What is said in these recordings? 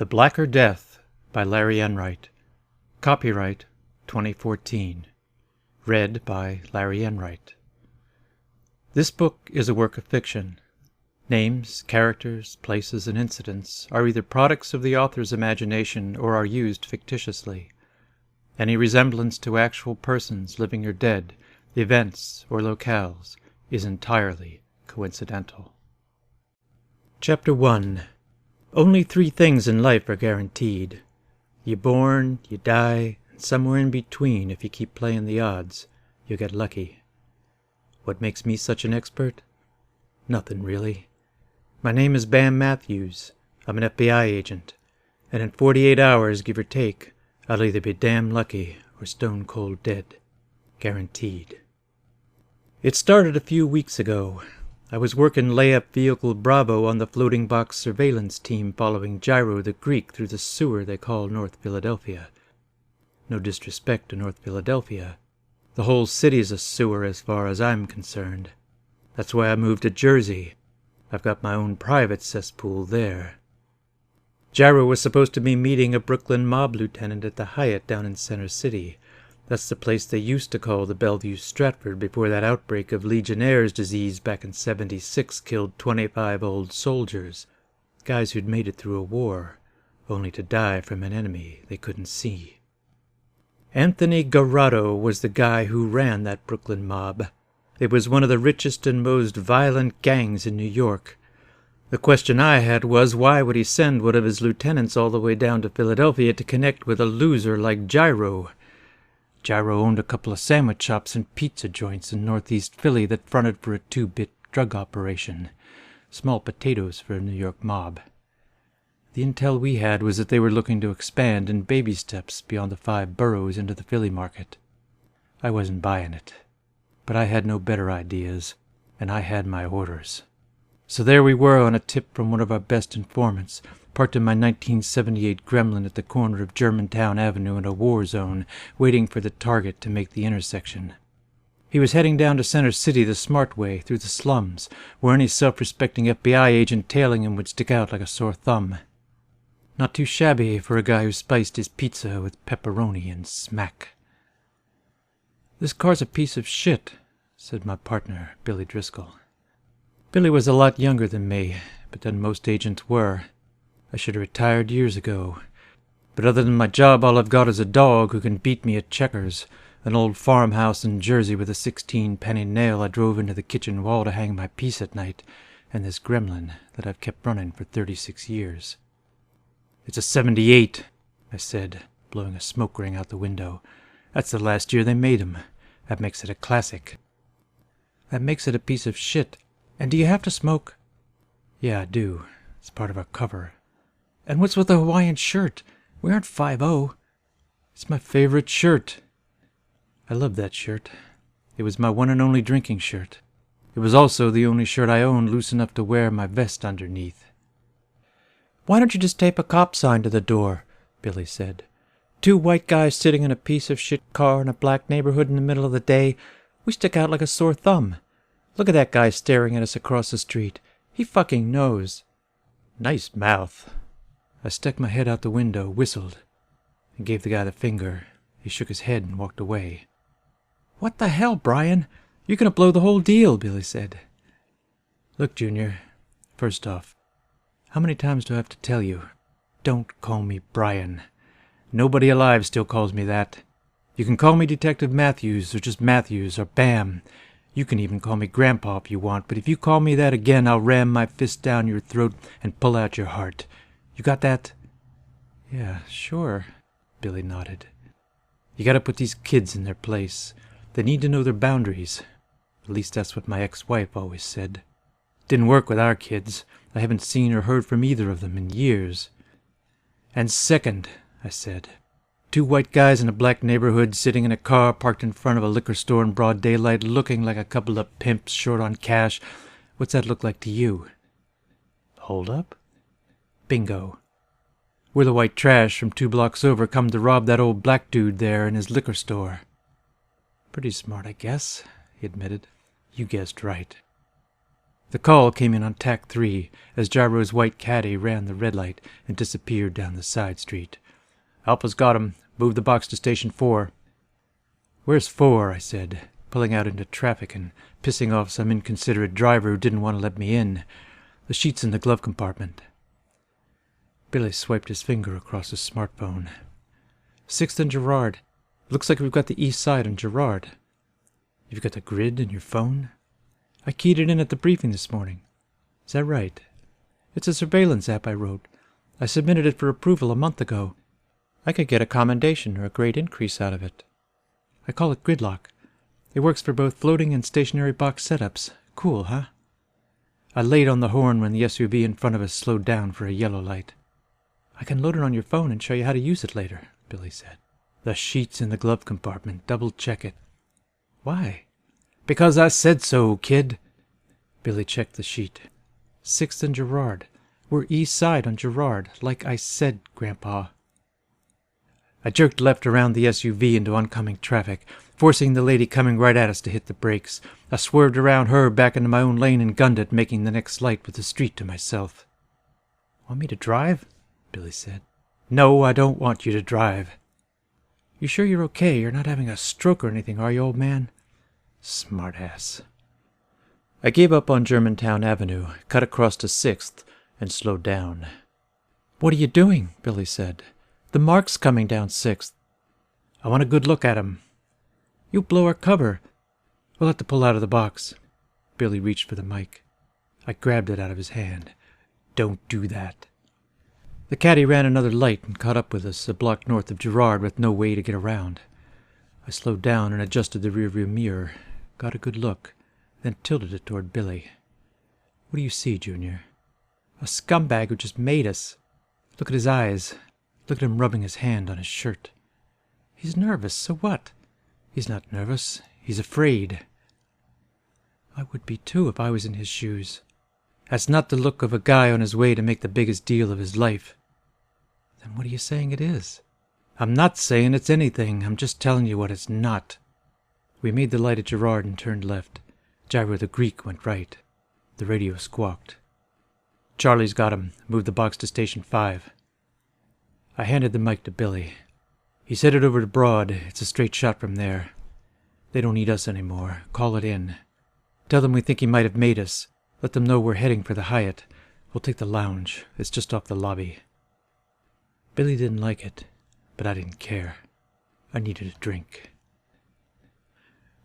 The Blacker Death by Larry Enright. Copyright 2014. Read by Larry Enright. This book is a work of fiction. Names, characters, places, and incidents are either products of the author's imagination or are used fictitiously. Any resemblance to actual persons, living or dead, events, or locales is entirely coincidental. Chapter 1. Only 3 things in life are guaranteed. You're born, you die, and somewhere in between, if you keep playing the odds, you'll get lucky. What makes me such an expert? Nothing, really. My name is Bam Matthews. I'm an FBI agent, and in 48 hours, give or take, I'll either be damn lucky or stone cold dead. Guaranteed. It started a few weeks ago. I was working layup vehicle Bravo on the floating box surveillance team following Gyro the Greek through the sewer they call North Philadelphia. No disrespect to North Philadelphia. The whole city's a sewer as far as I'm concerned. That's why I moved to Jersey. I've got my own private cesspool there. Gyro was supposed to be meeting a Brooklyn mob lieutenant at the Hyatt down in Center City. That's the place they used to call the Bellevue Stratford before that outbreak of Legionnaire's disease back in '76 killed 25 old soldiers, guys who'd made it through a war, only to die from an enemy they couldn't see. Anthony Garotto was the guy who ran that Brooklyn mob. It was one of the richest and most violent gangs in New York. The question I had was, why would he send one of his lieutenants all the way down to Philadelphia to connect with a loser like Gyro? Gyro owned a couple of sandwich shops and pizza joints in northeast Philly that fronted for a 2-bit drug operation. Small potatoes for a New York mob. The intel we had was that they were looking to expand in baby steps beyond the 5 boroughs into the Philly market. I wasn't buying it, but I had no better ideas, and I had my orders. So there we were on a tip from one of our best informants, parked in my 1978 Gremlin at the corner of Germantown Avenue in a war zone, waiting for the target to make the intersection. He was heading down to Center City the smart way, through the slums, where any self-respecting FBI agent tailing him would stick out like a sore thumb. Not too shabby for a guy who spiced his pizza with pepperoni and smack. "This car's a piece of shit," said my partner, Billy Driscoll. Billy was a lot younger than me, but then most agents were. I should have retired years ago. But other than my job, all I've got is a dog who can beat me at checkers, an old farmhouse in Jersey with a 16-penny nail I drove into the kitchen wall to hang my piece at night, and this Gremlin that I've kept running for 36 years. "It's a '78, I said, blowing a smoke ring out the window. "That's the last year they made 'em. That makes it a classic." "That makes it a piece of shit. And do you have to smoke?" "Yeah, I do. It's part of our cover." "And what's with the Hawaiian shirt? We aren't 5-0. "It's my favorite shirt." I loved that shirt. It was my one and only drinking shirt. It was also the only shirt I owned loose enough to wear my vest underneath. "Why don't you just tape a cop sign to the door?" Billy said. "2 white guys sitting in a piece of shit car in a black neighborhood in the middle of the day. We stick out like a sore thumb. Look at that guy staring at us across the street. He fucking knows." "Nice mouth." I stuck my head out the window, whistled, and gave the guy the finger. He shook his head and walked away. "What the hell, Brian? You're gonna blow the whole deal," Billy said. "Look, Junior, first off, how many times do I have to tell you? Don't call me Brian. Nobody alive still calls me that. You can call me Detective Matthews, or just Matthews, or Bam. You can even call me Grandpa if you want, but if you call me that again, I'll ram my fist down your throat and pull out your heart. You got that?" "Yeah, sure," Billy nodded. "You gotta put these kids in their place. They need to know their boundaries. At least that's what my ex-wife always said. Didn't work with our kids. I haven't seen or heard from either of them in years." "And second," I said, 2 white guys in a black neighborhood sitting in a car parked in front of a liquor store in broad daylight looking like a couple of pimps short on cash. What's that look like to you?" "Hold up?" "Bingo. We're the white trash from 2 blocks over come to rob that old black dude there in his liquor store." "Pretty smart, I guess," he admitted. "You guessed right." The call came in on tack 3 as Gyro's white caddy ran the red light and disappeared down the side street. "Alpha's got him. Move the box to Station 4. "Where's 4? I said, pulling out into traffic and pissing off some inconsiderate driver who didn't want to let me in. "The sheet's in the glove compartment." Billy swiped his finger across his smartphone. "6th and Girard. Looks like we've got the east side on Girard. You've got the grid in your phone? I keyed it in at the briefing this morning. Is that right? It's a surveillance app I wrote. I submitted it for approval a month ago. I could get a commendation or a grade increase out of it. I call it Gridlock. It works for both floating and stationary box setups. Cool, huh?" I laid on the horn when the SUV in front of us slowed down for a yellow light. "I can load it on your phone and show you how to use it later," Billy said. "The sheet's in the glove compartment. Double check it." "Why?" "Because I said so, kid." Billy checked the sheet. 6th and Girard. We're east side on Girard, like I said, Grandpa. I jerked left around the SUV into oncoming traffic, forcing the lady coming right at us to hit the brakes. I swerved around her back into my own lane and gunned it, making the next light with the street to myself. "Want me to drive?" Billy said. "No, I don't want you to drive." "You sure you're okay? You're not having a stroke or anything, are you, old man?" Smartass. I gave up on Germantown Avenue, cut across to 6th, and slowed down. "What are you doing?" Billy said. "The Mark's coming down 6th. "I want a good look at him." "You'll blow our cover. We'll have to pull out of the box." Billy reached for the mic. I grabbed it out of his hand. "Don't do that." The caddy ran another light and caught up with us, a block north of Girard with no way to get around. I slowed down and adjusted the rearview mirror, got a good look, then tilted it toward Billy. "What do you see, Junior?" "A scumbag who just made us. Look at his eyes. Look at him rubbing his hand on his shirt. He's nervous, so what? He's not nervous. He's afraid." "I would be too if I was in his shoes." "That's not the look of a guy on his way to make the biggest deal of his life." "Then what are you saying it is?" "I'm not saying it's anything. I'm just telling you what it's not." We made the light at Girard and turned left. Gyro the Greek went right. The radio squawked. "Charlie's got him. Move the box to Station 5. I handed the mic to Billy. "He's headed over to Broad. It's a straight shot from there. They don't need us anymore. Call it in. Tell them we think he might have made us. Let them know we're heading for the Hyatt. We'll take the lounge. It's just off the lobby." Billy didn't like it, but I didn't care. I needed a drink.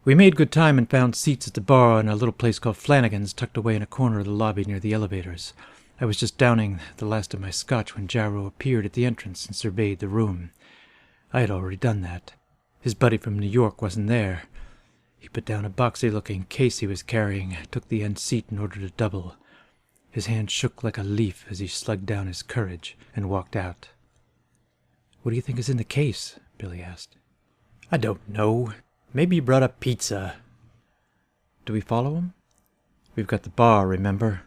We made good time and found seats at the bar in a little place called Flanagan's, tucked away in a corner of the lobby near the elevators. I was just downing the last of my scotch when Gyro appeared at the entrance and surveyed the room. I had already done that. His buddy from New York wasn't there. He put down a boxy-looking case he was carrying, took the end seat in order to double. His hand shook like a leaf as he slugged down his courage and walked out. "What do you think is in the case?" Billy asked. "I don't know. Maybe he brought up pizza." "Do we follow him? We've got the bar, remember?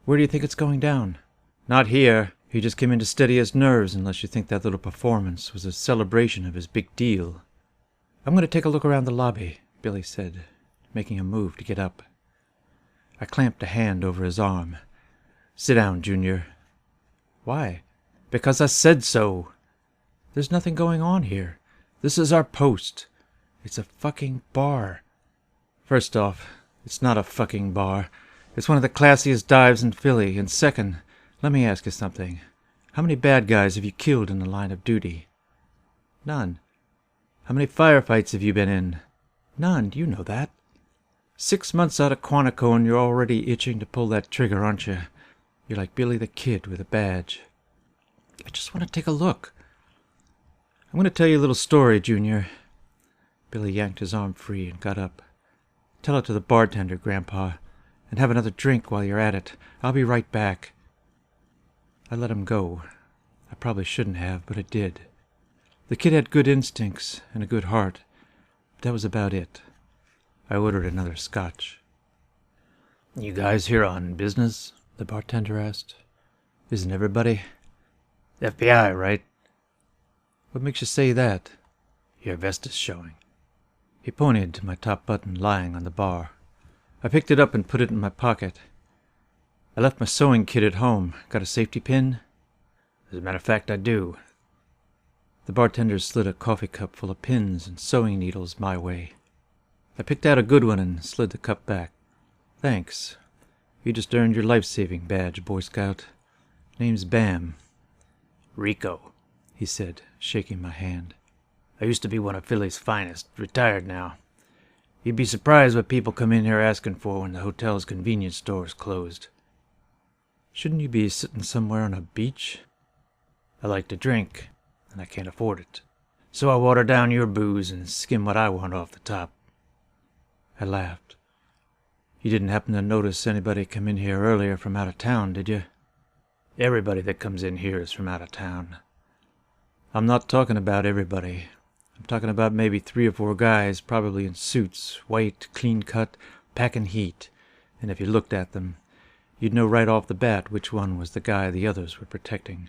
Where do you think it's going down?" "Not here. He just came in to steady his nerves, unless you think that little performance was a celebration of his big deal." "I'm going to take a look around the lobby," Billy said, making a move to get up. I clamped a hand over his arm. "Sit down, Junior." "Why?" "Because I said so." "There's nothing going on here. This is our post. It's a fucking bar." "First off, it's not a fucking bar. It's one of the classiest dives in Philly. And second, let me ask you something. How many bad guys have you killed in the line of duty?" "None." "How many firefights have you been in?" "None. You know that." 6 months out of Quantico and you're already itching to pull that trigger, aren't you? You're like Billy the Kid with a badge. "I just want to take a look." "I'm going to tell you a little story, Junior." Billy yanked his arm free and got up. "Tell it to the bartender, Grandpa, and have another drink while you're at it. I'll be right back." I let him go. I probably shouldn't have, but I did. The kid had good instincts and a good heart. But that was about it. I ordered another scotch. "You guys here on business?" the bartender asked. "Isn't everybody?" "FBI, right?" "What makes you say that?" "Your vest is showing." He pointed to my top button lying on the bar. I picked it up and put it in my pocket. I left my sewing kit at home. Got a safety pin? As a matter of fact, I do. The bartender slid a coffee cup full of pins and sewing needles my way. I picked out a good one and slid the cup back. Thanks. You just earned your life-saving badge, Boy Scout. Name's Bam. Rico, he said, shaking my hand. I used to be one of Philly's finest. Retired now. You'd be surprised what people come in here asking for when the hotel's convenience store is closed. Shouldn't you be sitting somewhere on a beach? I like to drink, and I can't afford it. So I water down your booze and skim what I want off the top. I laughed. You didn't happen to notice anybody come in here earlier from out of town, did you? Everybody that comes in here is from out of town. I'm not talking about everybody. I'm talking about maybe 3 or 4 guys, probably in suits, white, clean-cut, packing heat. And if you looked at them, you'd know right off the bat which one was the guy the others were protecting.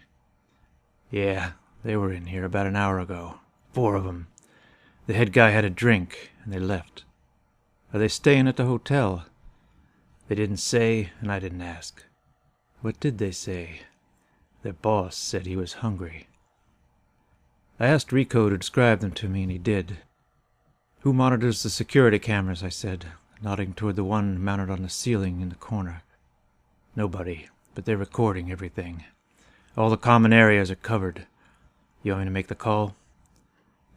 Yeah, they were in here about an hour ago. 4 of them. The head guy had a drink, and they left. Are they staying at the hotel? They didn't say, and I didn't ask. What did they say? Their boss said he was hungry. I asked Rico to describe them to me, and he did. Who monitors the security cameras? I said, nodding toward the one mounted on the ceiling in the corner. Nobody, but they're recording everything. All the common areas are covered. You want me to make the call?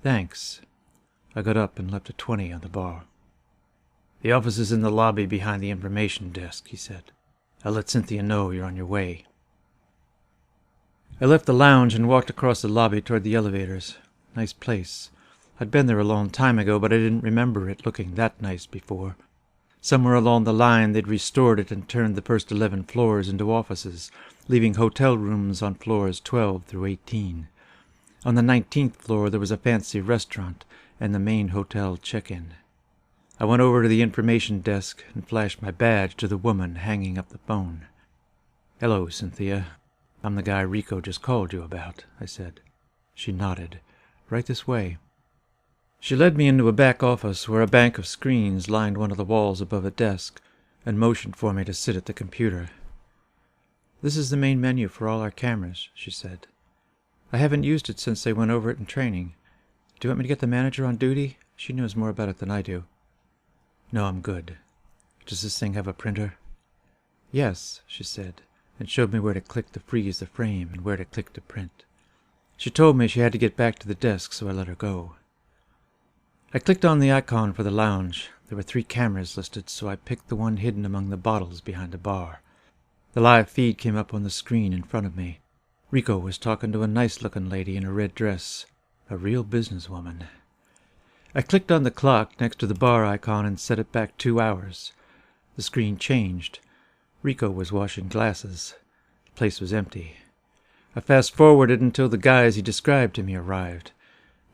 Thanks. I got up and left a 20 on the bar. The office is in the lobby behind the information desk, he said. I'll let Cynthia know you're on your way. I left the lounge and walked across the lobby toward the elevators. Nice place. I'd been there a long time ago, but I didn't remember it looking that nice before. Somewhere along the line they'd restored it and turned the first 11 floors into offices, leaving hotel rooms on floors 12 through 18. On the 19th floor there was a fancy restaurant and the main hotel check-in. I went over to the information desk and flashed my badge to the woman hanging up the phone. Hello, Cynthia. I'm the guy Rico just called you about, I said. She nodded. Right this way. She led me into a back office where a bank of screens lined one of the walls above a desk and motioned for me to sit at the computer. This is the main menu for all our cameras, she said. I haven't used it since they went over it in training. Do you want me to get the manager on duty? She knows more about it than I do. No, I'm good. Does this thing have a printer? Yes, she said, and showed me where to click to freeze the frame and where to click to print. She told me she had to get back to the desk, so I let her go. I clicked on the icon for the lounge. There were 3 cameras listed, so I picked the one hidden among the bottles behind the bar. The live feed came up on the screen in front of me. Rico was talking to a nice-looking lady in a red dress, a real businesswoman. I clicked on the clock next to the bar icon and set it back 2 hours. The screen changed. Rico was washing glasses. The place was empty. I fast-forwarded until the guys he described to me arrived.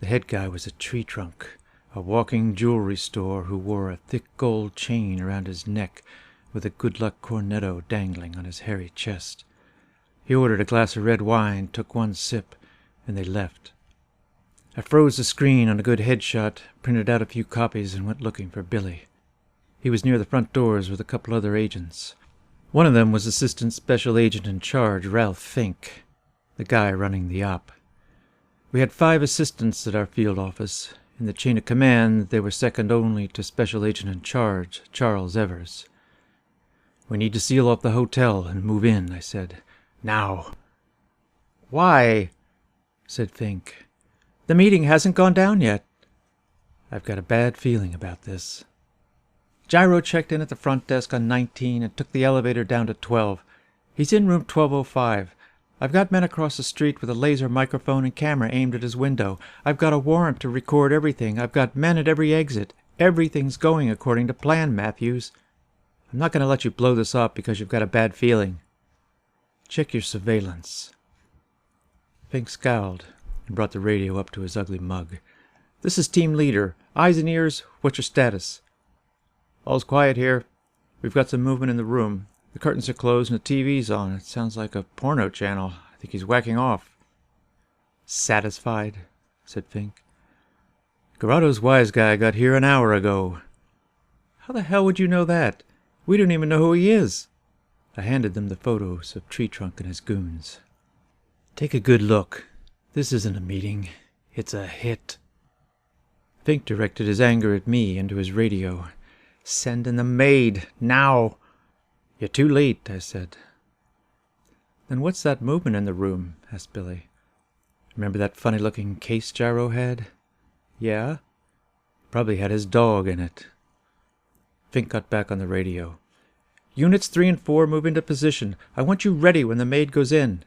The head guy was a tree trunk, a walking jewelry store who wore a thick gold chain around his neck with a good luck cornetto dangling on his hairy chest. He ordered a glass of red wine, took 1 sip, and they left. I froze the screen on a good headshot, printed out a few copies, and went looking for Billy. He was near the front doors with a couple other agents. One of them was Assistant Special Agent in Charge, Ralph Fink, the guy running the op. We had 5 assistants at our field office. In the chain of command, they were second only to Special Agent in Charge, Charles Evers. We need to seal off the hotel and move in, I said. Now. Why? Said Fink. The meeting hasn't gone down yet. I've got a bad feeling about this. Gyro checked in at the front desk on 19 and took the elevator down to 12. He's in room 1205. I've got men across the street with a laser microphone and camera aimed at his window. I've got a warrant to record everything. I've got men at every exit. Everything's going according to plan, Matthews. I'm not going to let you blow this up because you've got a bad feeling. Check your surveillance. Fink scowled and brought the radio up to his ugly mug. This is Team Leader. Eyes and ears, what's your status? All's quiet here. We've got some movement in the room. The curtains are closed and the TV's on. It sounds like a porno channel. I think he's whacking off. Satisfied? Said Fink. Garado's wise guy got here an hour ago. How the hell would you know that? We don't even know who he is." I handed them the photos of Tree Trunk and his goons. "Take a good look. This isn't a meeting. It's a hit." Fink directed his anger at me into his radio. "Send in the maid, now." "You're too late," I said. "Then what's that movement in the room?" asked Billy. "Remember that funny-looking case Gyro had?" "Yeah?" "Probably had his dog in it." Fink got back on the radio. "Units 3 and 4 move into position. I want you ready when the maid goes in."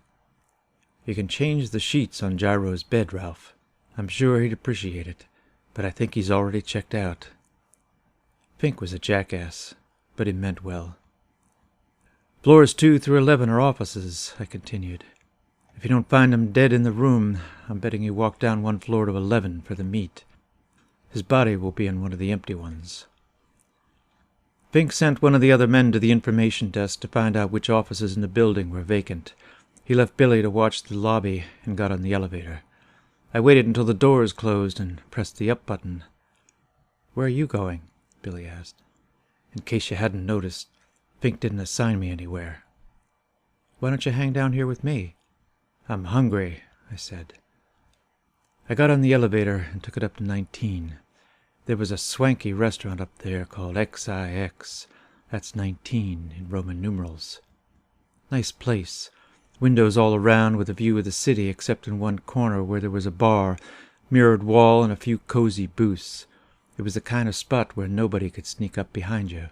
"You can change the sheets on Gyro's bed, Ralph. I'm sure he'd appreciate it, but I think he's already checked out." Fink was a jackass, but he meant well. "Floors 2 through 11 are offices," I continued. "If you don't find him dead in the room, I'm betting he walked down one floor to 11 for the meet. His body will be in one of the empty ones." Fink sent one of the other men to the information desk to find out which offices in the building were vacant. He left Billy to watch the lobby and got on the elevator. I waited until the doors closed and pressed the up button. "Where are you going?" Billy asked. "In case you hadn't noticed, Fink didn't assign me anywhere." "Why don't you hang down here with me?" "I'm hungry," I said. I got on the elevator and took it up to 19. There was a swanky restaurant up there called XIX. That's 19 in Roman numerals. Nice place. Windows all around with a view of the city except in one corner where there was a bar, mirrored wall, and a few cozy booths. It was the kind of spot where nobody could sneak up behind you.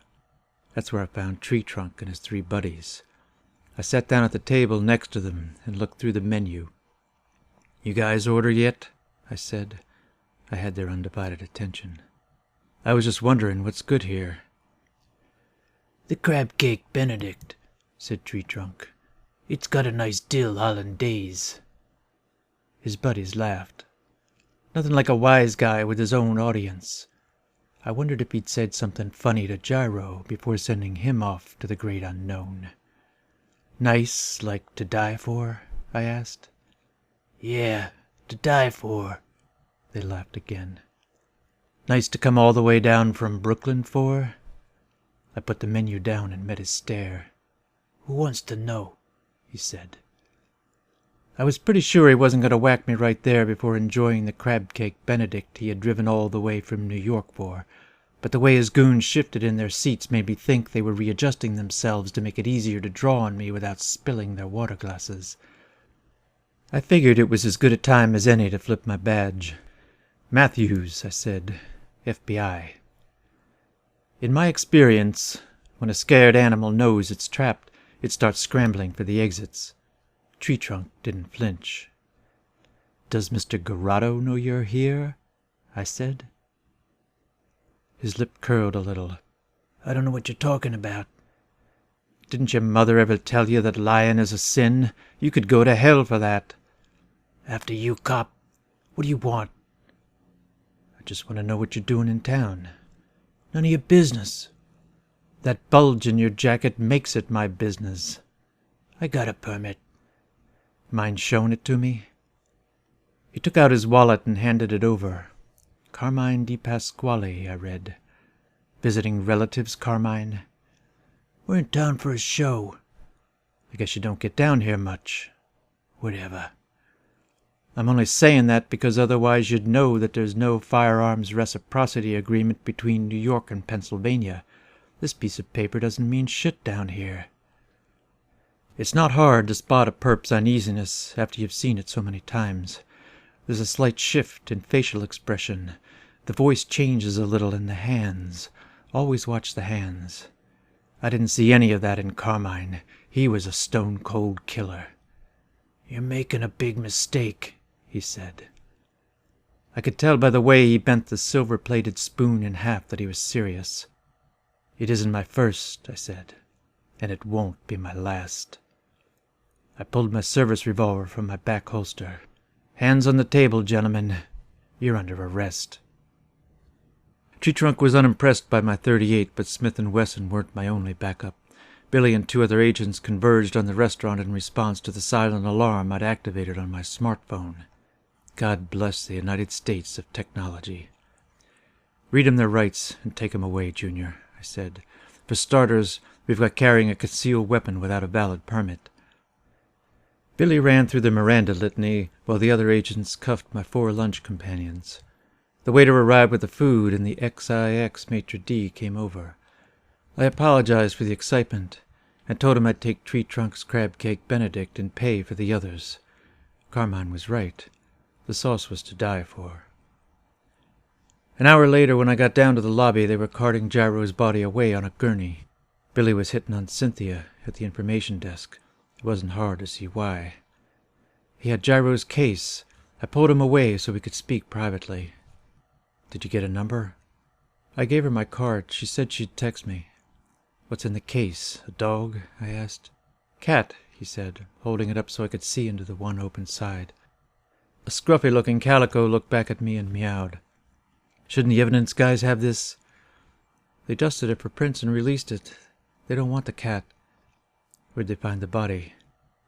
That's where I found Tree Trunk and his 3 buddies. I sat down at the table next to them and looked through the menu. "You guys order yet?" I said. I had their undivided attention. "I was just wondering what's good here." "The crab cake Benedict," said Tree Trunk. "It's got a nice dill hollandaise." His buddies laughed. Nothing like a wise guy with his own audience. I wondered if he'd said something funny to Gyro before sending him off to the great unknown. "Nice, like to die for?" I asked. "Yeah, to die for." They laughed again. "Nice to come all the way down from Brooklyn for?" I put the menu down and met his stare. "Who wants to know?" he said. I was pretty sure he wasn't going to whack me right there before enjoying the crab cake Benedict he had driven all the way from New York for, but the way his goons shifted in their seats made me think they were readjusting themselves to make it easier to draw on me without spilling their water glasses. I figured it was as good a time as any to flip my badge. "Matthews," I said, FBI. In my experience, when a scared animal knows it's trapped, it starts scrambling for the exits. Tree Trunk didn't flinch. "Does Mr. Garotto know you're here?" I said. His lip curled a little. "I don't know what you're talking about." "Didn't your mother ever tell you that lying is a sin? You could go to hell for that." "After you, cop. What do you want?" "I just want to know what you're doing in town." "None of your business." "That bulge in your jacket makes it my business." "I got a permit." "Mind showing it to me?" He took out his wallet and handed it over. "Carmine Di Pasquale," I read. "Visiting relatives, Carmine?" "We're in town for a show." "I guess you don't get down here much." "Whatever." "I'm only saying that because otherwise you'd know that there's no firearms reciprocity agreement between New York and Pennsylvania. This piece of paper doesn't mean shit down here." It's not hard to spot a perp's uneasiness after you've seen it so many times. There's a slight shift in facial expression. The voice changes a little in the hands. Always watch the hands. I didn't see any of that in Carmine. He was a stone-cold killer. "You're making a big mistake," he said. I could tell by the way he bent the silver-plated spoon in half that he was serious. "It isn't my first," I said, "and it won't be my last." I pulled my service revolver from my back holster. "Hands on the table, gentlemen. You're under arrest." Tree Trunk was unimpressed by my .38, but Smith & Wesson weren't my only backup. Billy and 2 other agents converged on the restaurant in response to the silent alarm I'd activated on my smartphone. God bless the United States of technology. "Read 'em their rights and take 'em away, Junior," I said. For starters, we've got carrying a concealed weapon without a valid permit." Billy ran through the Miranda litany while the other agents cuffed my 4 lunch companions. The waiter arrived with the food, and the XIX maitre d' came over. I apologized for the excitement and told him I'd take Tree Trunk's crab cake Benedict and pay for the others. Carmine was right. The sauce was to die for. An hour later, when I got down to the lobby, they were carting Gyro's body away on a gurney. Billy was hitting on Cynthia at the information desk. It wasn't hard to see why. He had Gyro's case. I pulled him away so we could speak privately. "Did you get a number?" I gave her my card. She said she'd text me. "What's in the case? A dog?" I asked. "Cat," he said, holding it up so I could see into the one open side. A scruffy-looking calico looked back at me and meowed. "Shouldn't the evidence guys have this?" "They dusted it for prints and released it. They don't want the cat." "Where'd they find the body?"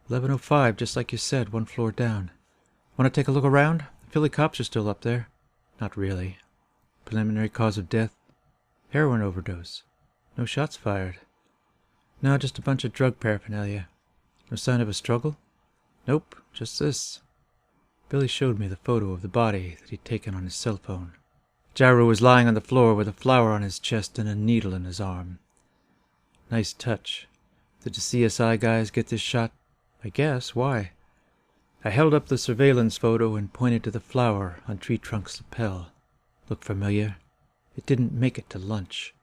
1105, just like you said, 1 floor down. "Want to take a look around? The Philly cops are still up there." "Not really." "Preliminary cause of death?" "Heroin overdose." "No shots fired." "No, just a bunch of drug paraphernalia." "No sign of a struggle?" "Nope, just this." Billy showed me the photo of the body that he'd taken on his cell phone. Gyro was lying on the floor with a flower on his chest and a needle in his arm. "Nice touch. Did the CSI guys get this shot?" "I guess. Why?" I held up the surveillance photo and pointed to the flower on Tree Trunk's lapel. "Look familiar?" "It didn't make it to lunch.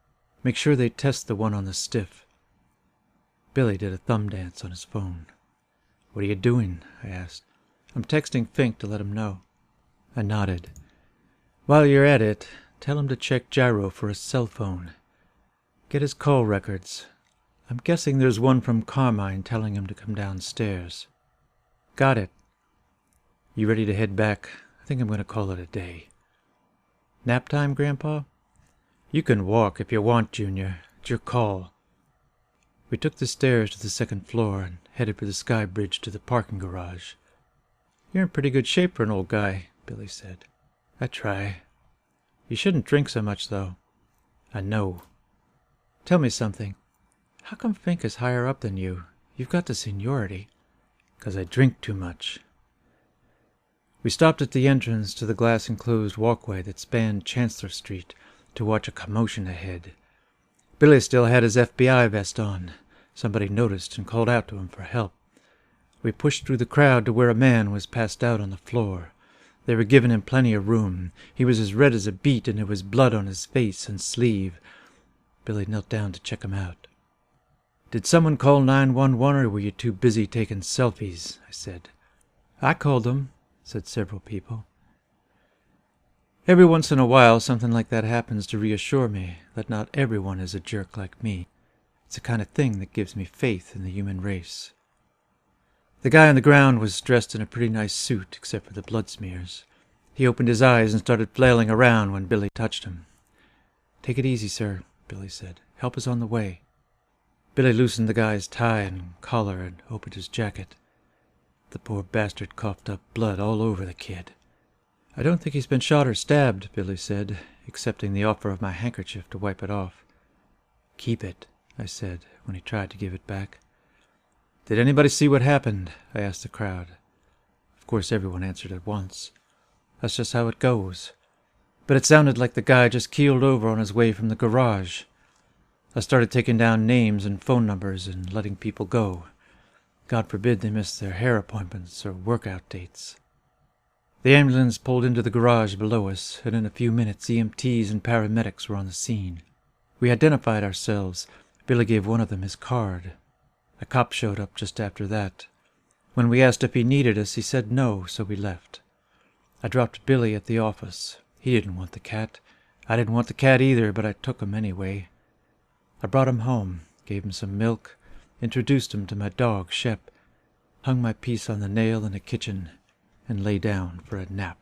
Make sure they test the one on the stiff." Billy did a thumb dance on his phone. "What are you doing?" I asked. "I'm texting Fink to let him know." I nodded. "While you're at it, tell him to check Gyro for a cell phone. Get his call records. I'm guessing there's one from Carmine telling him to come downstairs." "Got it." "You ready to head back? I think I'm going to call it a day." "Nap time, Grandpa?" "You can walk if you want, Junior. It's your call." We took the stairs to the 2nd floor and headed for the sky bridge to the parking garage. "You're in pretty good shape for an old guy," Billy said. "I try." "You shouldn't drink so much, though." "I know." "Tell me something. How come Fink is higher up than you? You've got the seniority." "'Cause I drink too much." We stopped at the entrance to the glass-enclosed walkway that spanned Chancellor Street to watch a commotion ahead. Billy still had his FBI vest on. Somebody noticed and called out to him for help. We pushed through the crowd to where a man was passed out on the floor. They were giving him plenty of room. He was as red as a beet, and there was blood on his face and sleeve. Billy knelt down to check him out. "Did someone call 911, or were you too busy taking selfies?" I said. "I called them," said several people. Every once in a while something like that happens to reassure me that not everyone is a jerk like me. It's the kind of thing that gives me faith in the human race. The guy on the ground was dressed in a pretty nice suit, except for the blood smears. He opened his eyes and started flailing around when Billy touched him. "Take it easy, sir," Billy said. "Help is on the way." Billy loosened the guy's tie and collar and opened his jacket. The poor bastard coughed up blood all over the kid. "I don't think he's been shot or stabbed," Billy said, accepting the offer of my handkerchief to wipe it off. "Keep it," I said when he tried to give it back. "Did anybody see what happened?" I asked the crowd. Of course everyone answered at once. That's just how it goes. But it sounded like the guy just keeled over on his way from the garage. I started taking down names and phone numbers and letting people go. God forbid they miss their hair appointments or workout dates. The ambulance pulled into the garage below us, and in a few minutes EMTs and paramedics were on the scene. We identified ourselves. Billy gave one of them his card. A cop showed up just after that. When we asked if he needed us, he said no, so we left. I dropped Billy at the office. He didn't want the cat. I didn't want the cat either, but I took him anyway. I brought him home, gave him some milk, introduced him to my dog, Shep, hung my piece on the nail in the kitchen, and lay down for a nap.